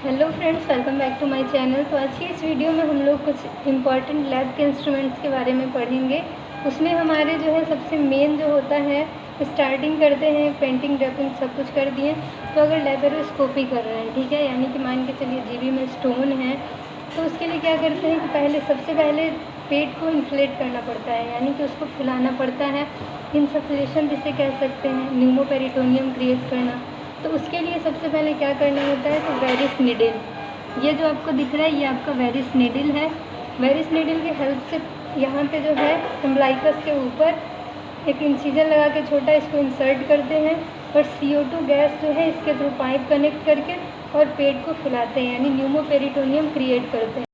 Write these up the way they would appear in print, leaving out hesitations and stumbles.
Hello friends, welcome back to my channel. तो आज की इस वीडियो में हम लोग कुछ इम्पॉर्टेंट लैब के इंस्ट्रूमेंट्स के बारे में पढ़ेंगे। उसमें हमारे जो है सबसे मेन जो होता है, स्टार्टिंग करते हैं पेंटिंग ड्रैपिंग सब कुछ कर दिए। तो अगर लेपेरोस्कोपी कर रहे हैं, ठीक है, यानी कि मान के चलिए जीबी में स्टोन है, तो उसके लिए क्या करते हैं कि सबसे पहले पेट को इन्फ्लेट करना पड़ता है, यानी कि उसको फुलाना पड़ता है। इनसफिशिएशन जिसे कह सकते हैं, न्यूमोपेरिटोनियम क्रिएट करना। तो उसके लिए सबसे पहले क्या करना होता है, तो वेरिस निडिल, ये जो आपको दिख रहा है ये आपका वेरिस निडिल है। वेरिस निडिल की हेल्प से यहाँ पे जो है अम्ब्लाइकस के ऊपर एक इंसिजन लगा के छोटा इसको इंसर्ट करते हैं और CO2 गैस जो है इसके थ्रू पाइप कनेक्ट करके और पेट को फुलाते हैं, यानी न्यूमोपेरिटोनियम क्रिएट करते हैं।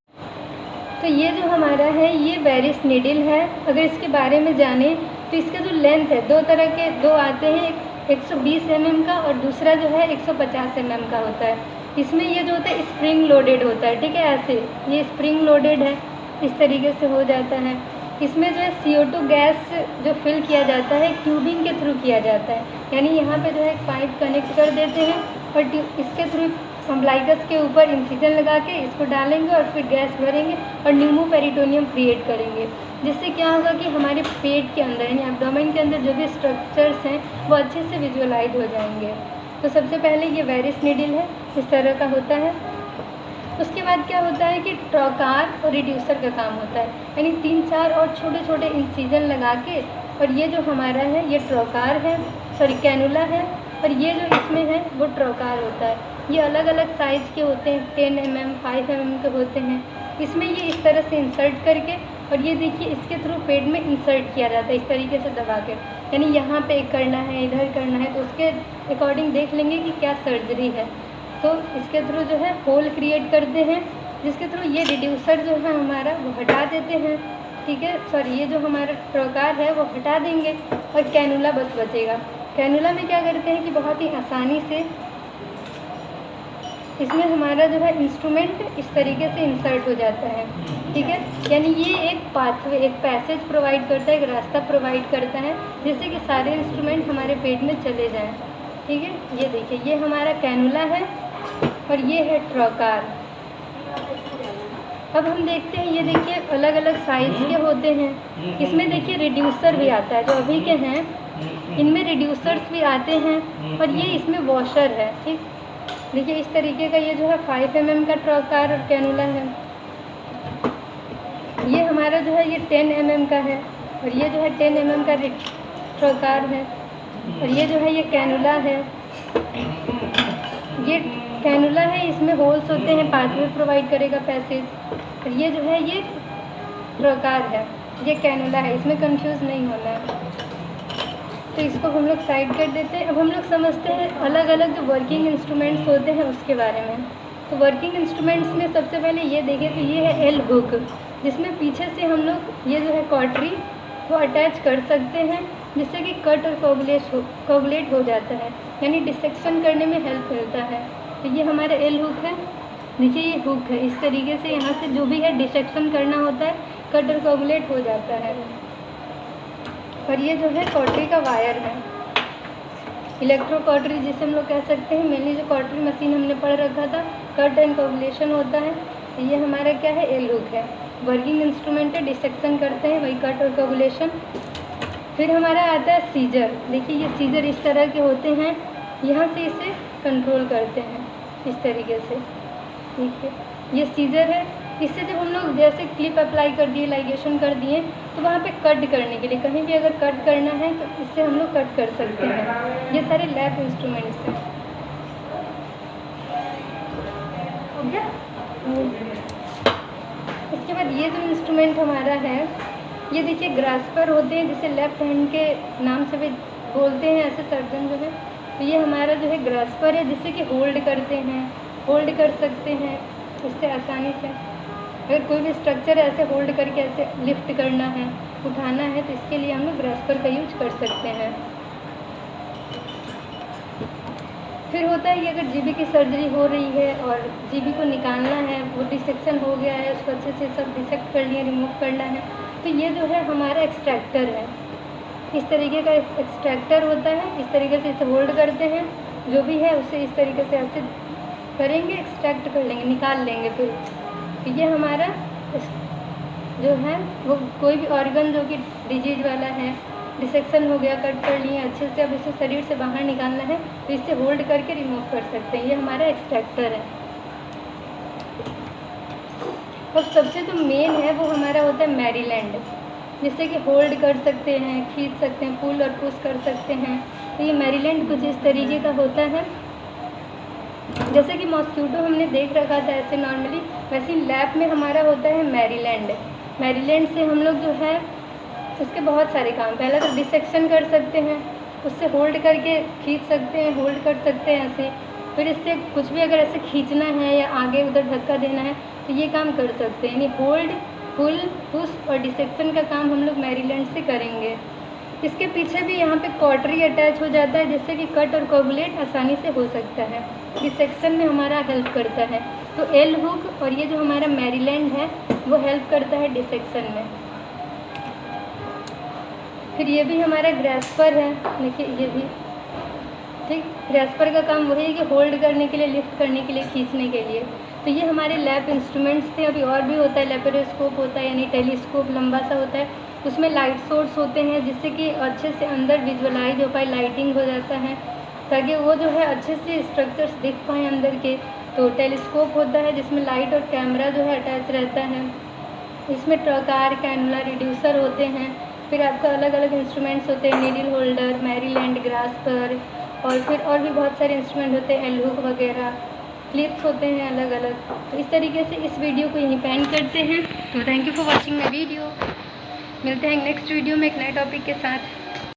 तो ये जो हमारा है ये वेरिस निडिल है। अगर इसके बारे में जाने तो इसका जो लेंथ है, दो तरह के दो आते हैं, 120 mm का और दूसरा जो है 150 mm का होता है। इसमें ये जो होता है स्प्रिंग लोडेड होता है, ठीक है, ऐसे ये स्प्रिंग लोडेड है, इस तरीके से हो जाता है। इसमें जो है CO2 गैस जो फिल किया जाता है ट्यूबिंग के थ्रू किया जाता है, यानी यहाँ पे जो है पाइप कनेक्ट कर देते हैं और इसके थ्रू अम्ब्लाइकस के ऊपर इंसिजन लगा के इसको डालेंगे और फिर गैस भरेंगे और न्यूमोपेरिटोनियम क्रिएट करेंगे, जिससे क्या होगा कि हमारे पेट के अंदर यानी एब्डोमेन के अंदर जो भी स्ट्रक्चर्स हैं वो अच्छे से विजुअलाइज हो जाएंगे। तो सबसे पहले ये वेरिस निडिल है, इस तरह का होता है। उसके बाद क्या होता है कि ट्रोकार और रिड्यूसर का काम होता है, यानी 3-4 और छोटे छोटे इंसिजन लगा के, और ये जो हमारा है ये ट्रोकार है, कैनुला है, और ये जो इसमें है वो ट्रोकार होता है। ये अलग अलग साइज़ के होते हैं, 10 mm 5 mm के होते हैं। इसमें ये इस तरह से इंसर्ट करके, और ये देखिए इसके थ्रू पेट में इंसर्ट किया जाता है इस तरीके से दबा के, यानी यहाँ पे करना है, इधर करना है, तो उसके अकॉर्डिंग देख लेंगे कि क्या सर्जरी है। तो इसके थ्रू जो है होल क्रिएट करते हैं, जिसके थ्रू ये रिड्यूसर जो है हमारा वो हटा देते हैं, ठीक है, सॉरी ये जो हमारा ट्रोकार है वो हटा देंगे और कैनुला बस बचेगा। कैनुला में क्या करते हैं कि बहुत ही आसानी से इसमें हमारा जो है इंस्ट्रूमेंट इस तरीके से इंसर्ट हो जाता है, ठीक है, यानी ये एक पाथवे, एक पैसेज प्रोवाइड करता है, एक रास्ता प्रोवाइड करता है, जिससे कि सारे इंस्ट्रूमेंट हमारे पेट में चले जाएं, ठीक है। ये देखिए ये हमारा कैनुला है और ये है ट्रोकार। अब हम देखते हैं, ये देखिए अलग अलग साइज़ के होते हैं। इसमें देखिए रिड्यूसर भी आता है, जो अभी के हैं इनमें रिड्यूसर्स भी आते हैं, और ये इसमें वॉशर है, ठीक। देखिए इस तरीके का ये जो है 5 mm का ट्रोकार और कैनुला है। ये हमारा जो है ये 10 mm का है, और ये जो है 10 mm का ट्रोकार है, और ये जो है ये कैनुला है। ये कैनुला है, इसमें होल्स होते हैं, पाथवे प्रोवाइड करेगा पैसेज, और ये जो है ये ट्रोकार है, ये कैनुला है, इसमें कंफ्यूज नहीं होना है। तो इसको हम लोग साइड कर देते हैं। अब हम लोग समझते हैं अलग अलग जो वर्किंग इंस्ट्रूमेंट्स होते हैं उसके बारे में। तो वर्किंग इंस्ट्रूमेंट्स में सबसे पहले ये देखें तो ये है एल हुक, जिसमें पीछे से हम लोग ये जो है कॉटरी वो अटैच कर सकते हैं, जिससे कि कट और कोगुलेट हो जाता है, यानी डिसेक्शन करने में हेल्प मिलता है। तो ये हमारा एल हुक है, देखिए ये हुक है, इस तरीके से यहाँ से जो भी है डिसेक्शन करना होता है, कट और कोगुलेट हो जाता है। और ये जो है कॉटरी का वायर है, इलेक्ट्रो कॉटरी जिसे हम लोग कह सकते हैं। मेनली जो कॉटरी मशीन हमने पढ़ रखा था, कट एंड कोगुलेशन होता है। तो ये हमारा क्या है, एल हुक है, वर्किंग इंस्ट्रूमेंट है, डिसेक्शन करते हैं, वही कट और कोगुलेशन। फिर हमारा आता है सीजर। देखिए ये सीजर इस तरह के होते हैं, यहाँ से इसे कंट्रोल करते हैं इस तरीके से, ठीक है, ये सीजर है। इससे जब हम लोग जैसे क्लिप अप्लाई कर दिए, लाइगेशन कर दिए, तो वहाँ पे कट करने के लिए, कहीं भी अगर कट करना है तो इससे हम लोग कट कर सकते हैं। ये सारे लैब इंस्ट्रूमेंट्स हैं। इसके बाद ये जो इंस्ट्रूमेंट हमारा है, ये देखिए ग्रास्पर होते हैं, जिसे लेफ्ट हैंड के नाम से भी बोलते हैं ऐसे सर्जन जो है। तो ये हमारा जो है ग्रास्पर है, जिससे कि होल्ड करते हैं, होल्ड कर सकते हैं इससे आसानी से। अगर कोई भी स्ट्रक्चर ऐसे होल्ड करके ऐसे लिफ्ट करना है, उठाना है, तो इसके लिए हम लोग ग्रास्पर का यूज कर सकते हैं। फिर होता है कि अगर जीबी की सर्जरी हो रही है और जीबी को निकालना है, वो डिसेक्शन हो गया है, उसको अच्छे से सब डिसेक्ट कर लिया, रिमूव करना है, तो ये जो है हमारा एक्सट्रैक्टर है। इस तरीके का एक्सट्रैक्टर होता है, इस तरीके से इसे होल्ड करते हैं, जो भी है उसे इस तरीके से ऐसे करेंगे, एक्सट्रैक्ट कर लेंगे, निकाल लेंगे। फिर तो ये हमारा जो है वो कोई भी ऑर्गन जो कि डिजीज वाला है, डिसेक्शन हो गया, कट कर लिए अच्छे से, अब इसे शरीर से बाहर निकालना है तो इससे होल्ड करके रिमूव कर सकते हैं। ये हमारा एक्सट्रैक्टर है। और सबसे जो मेन है वो हमारा होता है मैरीलैंड, जिससे कि होल्ड कर सकते हैं, खींच सकते हैं, पुल और पुश कर सकते हैं। तो ये मैरीलैंड कुछ इस तरीके का होता है। जैसे कि मॉस्क्यूटो हमने देख रखा था ऐसे नॉर्मली, वैसे ही लैब में हमारा होता है मैरीलैंड। मैरीलैंड से हम लोग जो है उसके बहुत सारे काम, पहला तो डिसेक्शन कर सकते हैं, उससे होल्ड करके खींच सकते हैं, होल्ड कर सकते हैं ऐसे। फिर इससे कुछ भी अगर ऐसे खींचना है या आगे उधर धक्का देना है तो ये काम कर सकते हैं। यानी होल्ड, पुल, पुश और डिसेक्शन का काम हम लोग मैरीलैंड से करेंगे। इसके पीछे भी यहाँ पे कॉटरी अटैच हो जाता है, जिससे कि कट और कोगुलेट आसानी से हो सकता है। डिसेक्शन में हमारा हेल्प करता है। तो एल हुक और ये जो हमारा मैरीलैंड है वो हेल्प करता है डिसेक्शन में। फिर ये भी हमारा ग्रेस्पर है, देखिए ये भी ठीक। ग्रेस्पर का काम वही है कि होल्ड करने के लिए, लिफ्ट करने के लिए, खींचने के लिए। तो ये हमारे लैब इंस्ट्रूमेंट्स थे। अभी और भी होता है, लेपेरोस्कोप होता है, यानी टेलीस्कोप लंबा सा होता है, उसमें लाइट सोर्स होते हैं जिससे कि अच्छे से अंदर विजुअलाइज हो पाए, लाइटिंग हो जाता है ताकि वो जो है अच्छे से स्ट्रक्चर्स दिख पाएँ अंदर के। तो टेलीस्कोप होता है जिसमें लाइट और कैमरा जो है अटैच रहता है। इसमें ट्रकार, कैनुला, रिड्यूसर होते हैं। फिर आपका अलग अलग इंस्ट्रूमेंट्स होते हैं, नीडल होल्डर, मैरीलैंड, ग्रास्पर, और फिर और भी बहुत सारे इंस्ट्रूमेंट होते हैं, एल हुक वगैरह, क्लिप्स होते हैं अलग अलग। तो इस तरीके से इस वीडियो को यहीं पे एंड करते हैं। तो thank you for watching my video. मिलते हैं नेक्स्ट वीडियो में एक नए टॉपिक के साथ।